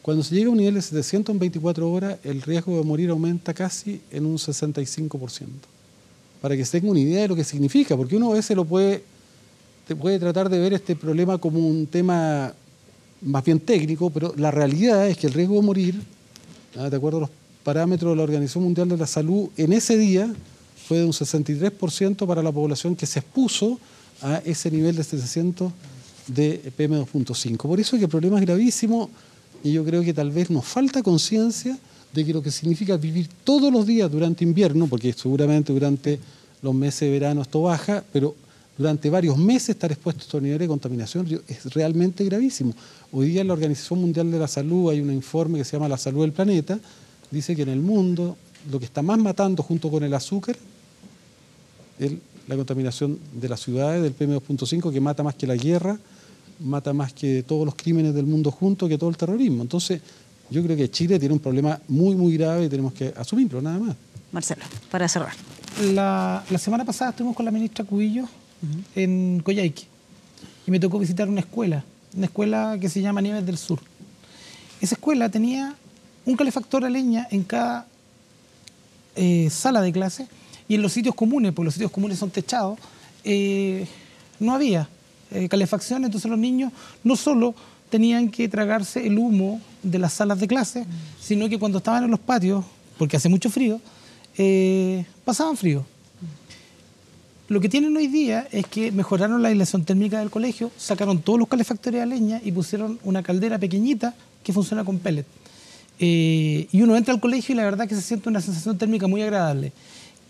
Cuando se llega a un nivel de 700 en 24 horas, el riesgo de morir aumenta casi en un 65%. Para que se tenga una idea de lo que significa, porque uno a veces puede tratar de ver este problema como un tema más bien técnico, pero la realidad es que el riesgo de morir, de acuerdo a los parámetros de la Organización Mundial de la Salud, en ese día fue de un 63% para la población que se expuso a ese nivel de 700 de PM2.5. Por eso es que el problema es gravísimo y yo creo que tal vez nos falta conciencia de que lo que significa vivir todos los días durante invierno, porque seguramente durante los meses de verano esto baja, pero durante varios meses estar expuesto a estos niveles de contaminación es realmente gravísimo. Hoy día en la Organización Mundial de la Salud hay un informe que se llama La Salud del Planeta, dice que en el mundo lo que está más matando junto con el azúcar es la contaminación de las ciudades, del PM2.5, que mata más que la guerra, mata más que todos los crímenes del mundo juntos, que todo el terrorismo. Entonces, yo creo que Chile tiene un problema muy, muy grave y tenemos que asumirlo, nada más. Marcelo, para cerrar. La semana pasada estuvimos con la ministra Cubillos en Coyhaique y me tocó visitar una escuela que se llama Nieves del Sur. Esa escuela tenía un calefactor a leña en cada sala de clase y en los sitios comunes, porque los sitios comunes son techados, no había calefacción, entonces los niños no solo tenían que tragarse el humo de las salas de clase, sino que cuando estaban en los patios, porque hace mucho frío, pasaban frío. Lo que tienen hoy día es que mejoraron la aislación térmica del colegio, sacaron todos los calefactores a leña y pusieron una caldera pequeñita que funciona con pellet. Y uno entra al colegio y la verdad que se siente una sensación térmica muy agradable.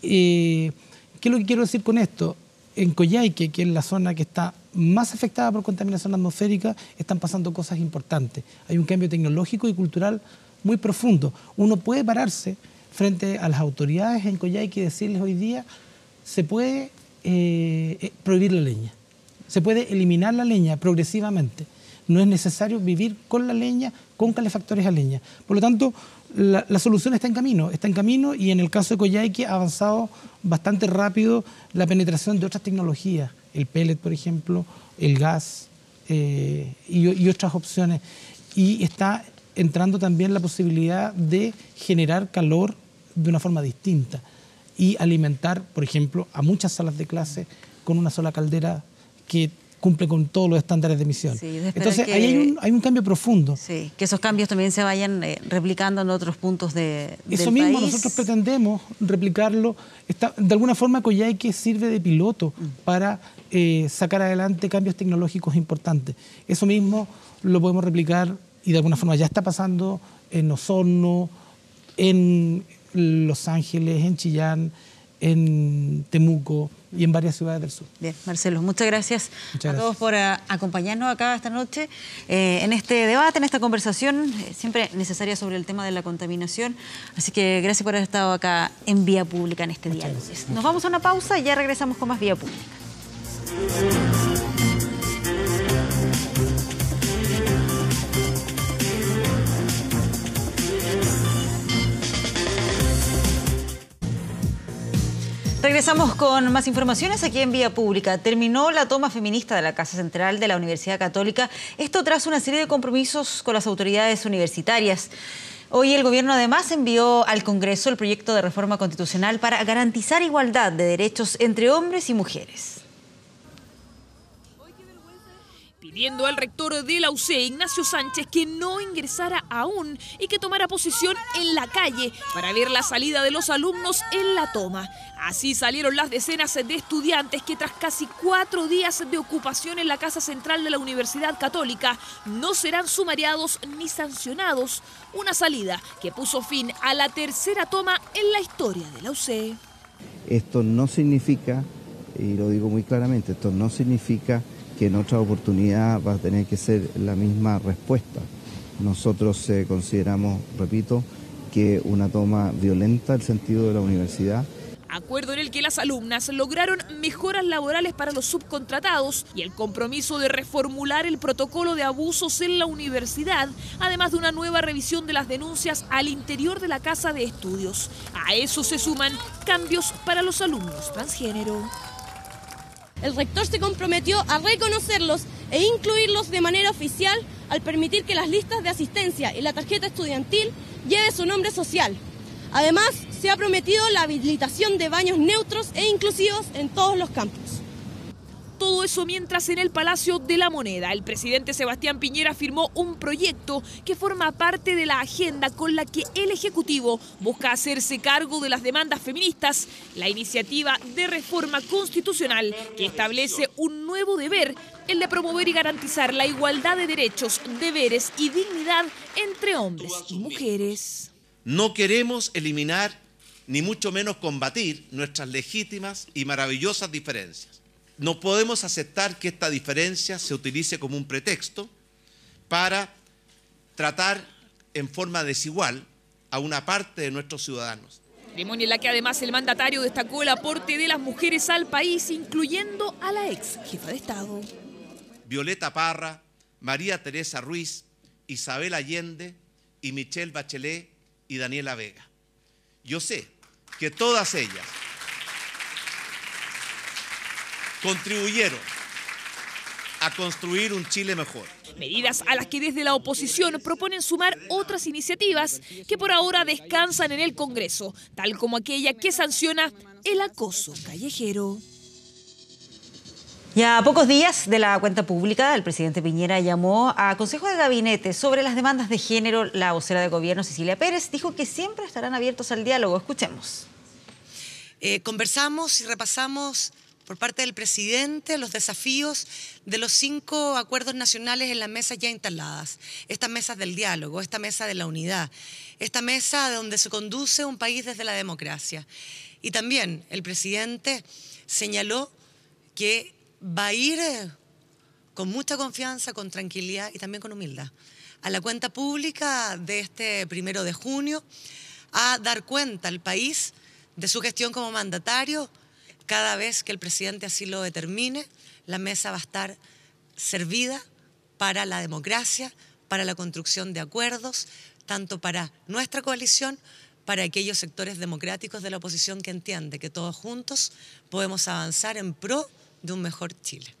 ¿Qué es lo que quiero decir con esto? En Coyhaique, que es la zona que está más afectada por contaminación atmosférica, están pasando cosas importantes. Hay un cambio tecnológico y cultural muy profundo. Uno puede pararse frente a las autoridades en Coyhaique y decirles hoy día, se puede prohibir la leña, se puede eliminar la leña progresivamente. No es necesario vivir con la leña, con calefactores a leña. Por lo tanto, la solución está en camino y en el caso de Coyhaique ha avanzado bastante rápido la penetración de otras tecnologías, el pellet, por ejemplo, el gas y otras opciones. Y está entrando también la posibilidad de generar calor de una forma distinta y alimentar, por ejemplo, a muchas salas de clase con una sola caldera que cumple con todos los estándares de emisión. Sí, entonces, ahí hay un cambio profundo. Sí, que esos cambios también se vayan replicando en otros puntos del Eso mismo país. nosotros pretendemos replicarlo. De alguna forma, Coyhaique sirve de piloto para sacar adelante cambios tecnológicos importantes. Eso mismo lo podemos replicar y de alguna forma ya está pasando en Osorno, en Los Ángeles, en Chillán, en Temuco y en varias ciudades del sur. Bien, Marcelo, muchas gracias a todos por acompañarnos acá esta noche en este debate, en esta conversación siempre necesaria sobre el tema de la contaminación. Así que gracias por haber estado acá en Vía Pública en este día. Nos vamos a una pausa y ya regresamos con más Vía Pública. Regresamos con más informaciones aquí en Vía Pública. Terminó la toma feminista de la Casa Central de la Universidad Católica. Esto tras una serie de compromisos con las autoridades universitarias. Hoy el gobierno además envió al Congreso el proyecto de reforma constitucional para garantizar igualdad de derechos entre hombres y mujeres. Pidiendo al rector de la UC, Ignacio Sánchez, que no ingresara aún y que tomara posición en la calle para ver la salida de los alumnos en la toma. Así salieron las decenas de estudiantes que tras casi 4 días de ocupación en la Casa Central de la Universidad Católica no serán sumariados ni sancionados. Una salida que puso fin a la tercera toma en la historia de la UC. Esto no significa, y lo digo muy claramente, esto no significa que en otra oportunidad va a tener que ser la misma respuesta. Nosotros consideramos, repito, que una toma violenta el sentido de la universidad. Acuerdo en el que las alumnas lograron mejoras laborales para los subcontratados y el compromiso de reformular el protocolo de abusos en la universidad, además de una nueva revisión de las denuncias al interior de la casa de estudios. A eso se suman cambios para los alumnos transgénero. El rector se comprometió a reconocerlos e incluirlos de manera oficial al permitir que las listas de asistencia y la tarjeta estudiantil lleve su nombre social. Además, se ha prometido la habilitación de baños neutros e inclusivos en todos los campus. Todo eso mientras en el Palacio de la Moneda el presidente Sebastián Piñera firmó un proyecto que forma parte de la agenda con la que el Ejecutivo busca hacerse cargo de las demandas feministas, la iniciativa de reforma constitucional que establece un nuevo deber, el de promover y garantizar la igualdad de derechos, deberes y dignidad entre hombres y mujeres. No queremos eliminar, ni mucho menos combatir, nuestras legítimas y maravillosas diferencias. No podemos aceptar que esta diferencia se utilice como un pretexto para tratar en forma desigual a una parte de nuestros ciudadanos. Ceremonia en la que además el mandatario destacó el aporte de las mujeres al país, incluyendo a la ex jefa de Estado. Violeta Parra, María Teresa Ruiz, Isabel Allende y Michelle Bachelet y Daniela Vega. Yo sé que todas ellas contribuyeron a construir un Chile mejor. Medidas a las que desde la oposición proponen sumar otras iniciativas que por ahora descansan en el Congreso, tal como aquella que sanciona el acoso callejero. Y a pocos días de la cuenta pública, el presidente Piñera llamó a Consejo de Gabinete sobre las demandas de género. La vocera de gobierno, Cecilia Pérez, dijo que siempre estarán abiertos al diálogo. Escuchemos. Conversamos y repasamos por parte del presidente los desafíos de los 5 acuerdos nacionales en las mesas ya instaladas. Estas mesas del diálogo, esta mesa de la unidad, esta mesa donde se conduce un país desde la democracia. Y también el presidente señaló que va a ir con mucha confianza, con tranquilidad y también con humildad a la cuenta pública de este 1 de junio, a dar cuenta al país de su gestión como mandatario. Cada vez que el presidente así lo determine, la mesa va a estar servida para la democracia, para la construcción de acuerdos, tanto para nuestra coalición, para aquellos sectores democráticos de la oposición que entiende que todos juntos podemos avanzar en pro de un mejor Chile.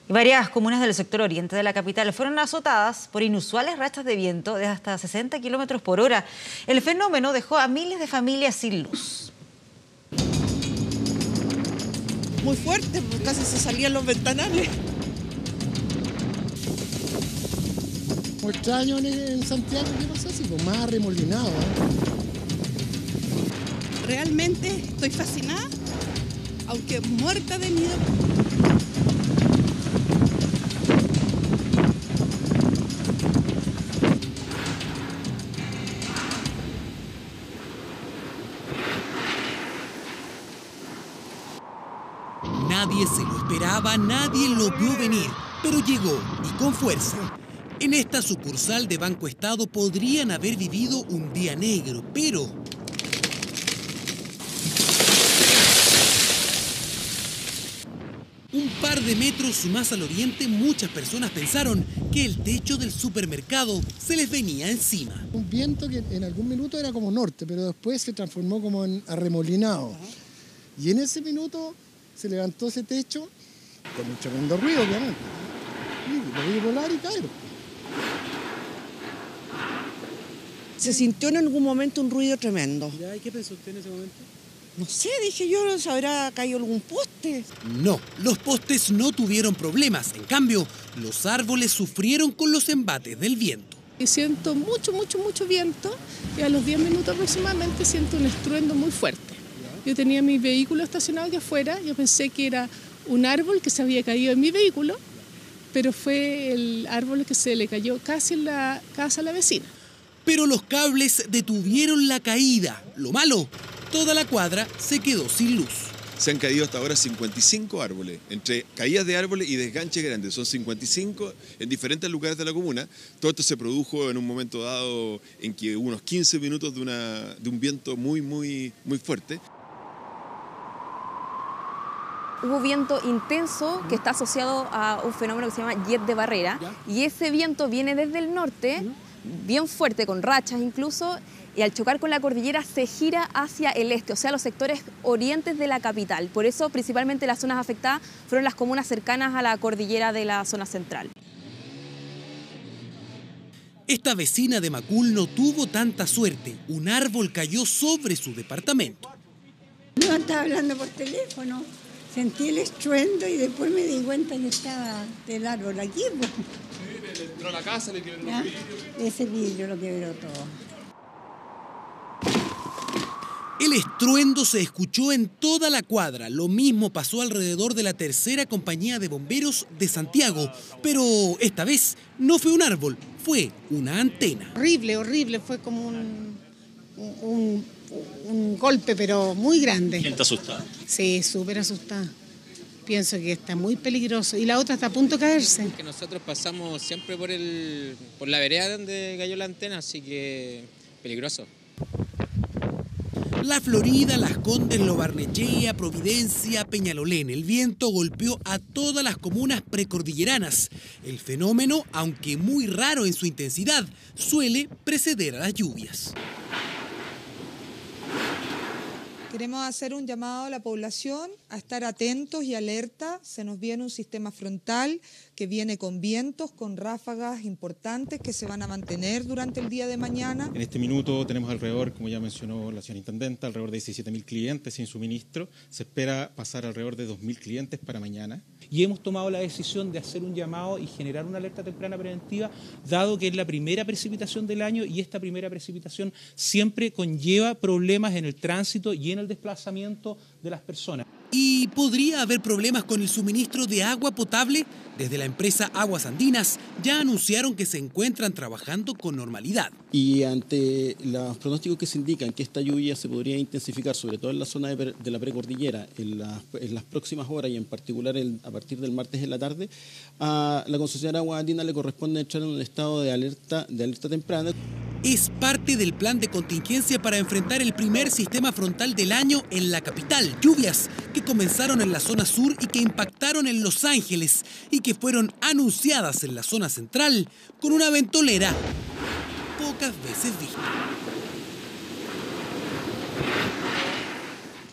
Varias comunas del sector oriente de la capital fueron azotadas por inusuales rachas de viento de hasta 60 kilómetros por hora. El fenómeno dejó a miles de familias sin luz. Muy fuerte, casi se salían los ventanales. Muy extraño en Santiago, ¿qué pasa así? Pues más arremolinado. Realmente estoy fascinada, aunque muerta de miedo. Nadie se lo esperaba, nadie lo vio venir, pero llegó y con fuerza. En esta sucursal de Banco Estado podrían haber vivido un día negro, pero un par de metros más al oriente, muchas personas pensaron que el techo del supermercado se les venía encima. Un viento que en algún minuto era como norte, pero después se transformó como en arremolinado. Y en ese minuto se levantó ese techo con un tremendo ruido, obviamente. Y lo vi volar y caer. Se sintió en algún momento un ruido tremendo. ¿Y qué pensó usted en ese momento? No sé, dije yo, ¿se habrá caído algún poste? No, los postes no tuvieron problemas. En cambio, los árboles sufrieron con los embates del viento. Y siento mucho viento y a los 10 minutos aproximadamente siento un estruendo muy fuerte. Yo tenía mi vehículo estacionado aquí afuera, yo pensé que era un árbol que se había caído en mi vehículo, pero fue el árbol que se le cayó casi en la casa a la vecina. Pero los cables detuvieron la caída. Lo malo, toda la cuadra se quedó sin luz. Se han caído hasta ahora 55 árboles, entre caídas de árboles y desganches grandes. Son 55 en diferentes lugares de la comuna. Todo esto se produjo en un momento dado en que hubo unos 15 minutos de un viento muy fuerte. Hubo viento intenso que está asociado a un fenómeno que se llama jet de barrera. Y ese viento viene desde el norte, bien fuerte, con rachas incluso, y al chocar con la cordillera se gira hacia el este, o sea, los sectores orientes de la capital. Por eso, principalmente las zonas afectadas fueron las comunas cercanas a la cordillera de la zona central. Esta vecina de Macul no tuvo tanta suerte. Un árbol cayó sobre su departamento. Yo estaba hablando por teléfono, sentí el estruendo y después me di cuenta que estaba el árbol aquí. Pues. Sí, le entró a la casa, le quebró los vidrios. Ese vidrio lo quebró todo. El estruendo se escuchó en toda la cuadra. Lo mismo pasó alrededor de la tercera compañía de bomberos de Santiago. Pero esta vez no fue un árbol, fue una antena. Horrible. Fue como un golpe, pero muy grande. ¿Gente asustada? Sí, súper asustada. Pienso que está muy peligroso. Y la otra está a punto de caerse. Que nosotros pasamos siempre por la vereda donde cayó la antena, así que peligroso. La Florida, Las Condes, Lo Barnechea, Providencia, Peñalolén. El viento golpeó a todas las comunas precordilleranas. El fenómeno, aunque muy raro en su intensidad, suele preceder a las lluvias. Queremos hacer un llamado a la población a estar atentos y alerta. Se nos viene un sistema frontal que viene con vientos, con ráfagas importantes que se van a mantener durante el día de mañana. En este minuto tenemos alrededor, como ya mencionó la señora intendenta, alrededor de 17.000 clientes sin suministro. Se espera pasar alrededor de 2.000 clientes para mañana. Y hemos tomado la decisión de hacer un llamado y generar una alerta temprana preventiva, dado que es la primera precipitación del año y esta primera precipitación siempre conlleva problemas en el tránsito y en el desplazamiento de las personas. ¿Y podría haber problemas con el suministro de agua potable? Desde la empresa Aguas Andinas ya anunciaron que se encuentran trabajando con normalidad. Y ante los pronósticos que se indican que esta lluvia se podría intensificar, sobre todo en la zona de la precordillera, en las próximas horas y en particular a partir del martes en la tarde, a la concesionaria Aguas Andinas le corresponde entrar en un estado de alerta temprana. Es parte del plan de contingencia para enfrentar el primer sistema frontal del año en la capital. Lluvias que comenzaron en la zona sur y que impactaron en Los Ángeles y que fueron anunciadas en la zona central con una ventolera pocas veces vista.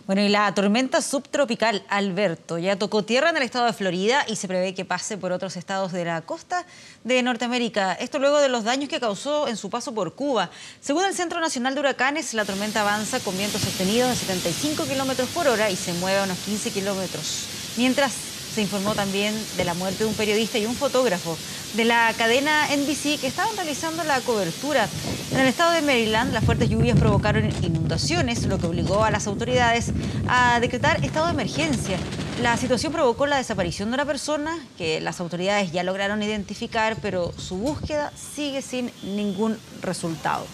Bueno, y la tormenta subtropical Alberto ya tocó tierra en el estado de Florida y se prevé que pase por otros estados de la costa de Norteamérica. Esto luego de los daños que causó en su paso por Cuba. Según el Centro Nacional de Huracanes, la tormenta avanza con vientos sostenidos de 75 kilómetros por hora y se mueve a unos 15 kilómetros. Mientras se informó también de la muerte de un periodista y un fotógrafo de la cadena NBC que estaban realizando la cobertura. En el estado de Maryland, las fuertes lluvias provocaron inundaciones, lo que obligó a las autoridades a decretar estado de emergencia. La situación provocó la desaparición de una persona que las autoridades ya lograron identificar, pero su búsqueda sigue sin ningún resultado.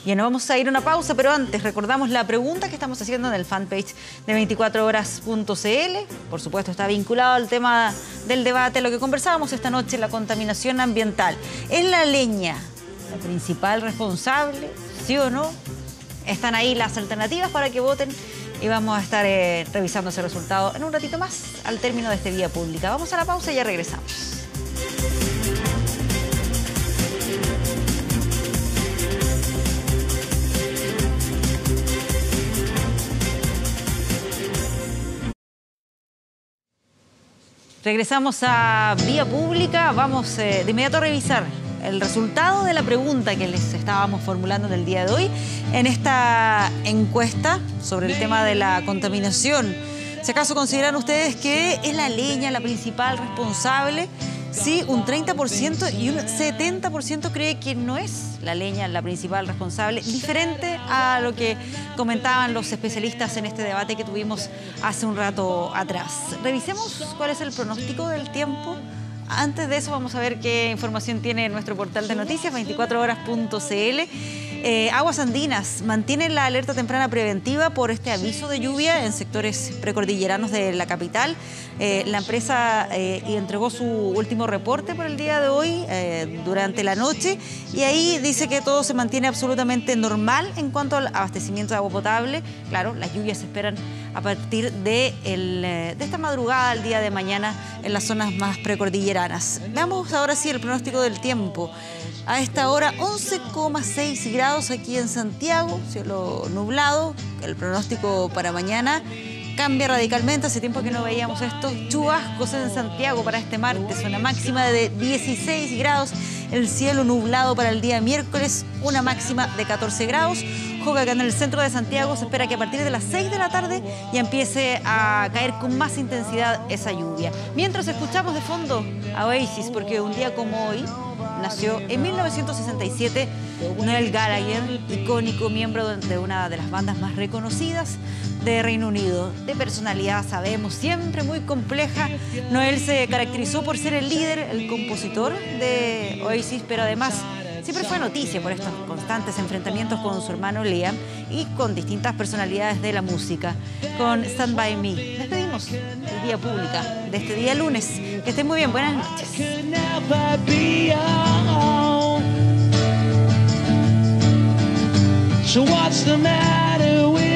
Bien, vamos a ir a una pausa, pero antes recordamos la pregunta que estamos haciendo en el fanpage de 24horas.cl. Por supuesto, está vinculado al tema del debate, lo que conversábamos esta noche, la contaminación ambiental. ¿Es la leña la principal responsable? ¿Sí o no? Están ahí las alternativas para que voten y vamos a estar revisando ese resultado en un ratito más al término de este Vía Pública. Vamos a la pausa y ya regresamos. Regresamos a Vía Pública. Vamos de inmediato a revisar el resultado de la pregunta que les estábamos formulando en el día de hoy en esta encuesta sobre el tema de la contaminación. Si acaso consideran ustedes que es la leña la principal responsable, sí, un 30% y un 70% cree que no es la leña la principal responsable, diferente a lo que comentaban los especialistas en este debate que tuvimos hace un rato atrás. Revisemos cuál es el pronóstico del tiempo. Antes de eso vamos a ver qué información tiene nuestro portal de noticias, 24horas.cl. Aguas Andinas mantiene la alerta temprana preventiva por este aviso de lluvia en sectores precordilleranos de la capital. La empresa entregó su último reporte por el día de hoy durante la noche y ahí dice que todo se mantiene absolutamente normal en cuanto al abastecimiento de agua potable. Claro, las lluvias se esperan a partir de esta madrugada al día de mañana en las zonas más precordilleranas. Veamos ahora sí el pronóstico del tiempo. A esta hora 11,6 grados aquí en Santiago, cielo nublado. El pronóstico para mañana cambia radicalmente. Hace tiempo que no veíamos estos chubascos en Santiago para este martes. Una máxima de 16 grados. El cielo nublado para el día miércoles, una máxima de 14 grados. Ojo, acá en el centro de Santiago se espera que a partir de las 6 de la tarde ya empiece a caer con más intensidad esa lluvia. Mientras escuchamos de fondo a Oasis, porque un día como hoy nació en 1967 Noel Gallagher, icónico miembro de una de las bandas más reconocidas de Reino Unido. De personalidad, sabemos, siempre muy compleja. Noel se caracterizó por ser el líder, el compositor de Oasis, pero además siempre fue noticia por estos constantes enfrentamientos con su hermano Liam y con distintas personalidades de la música. Con Stand By Me despedimos el Vía Pública de este día lunes. Que estén muy bien, buenas noches. So what's the matter with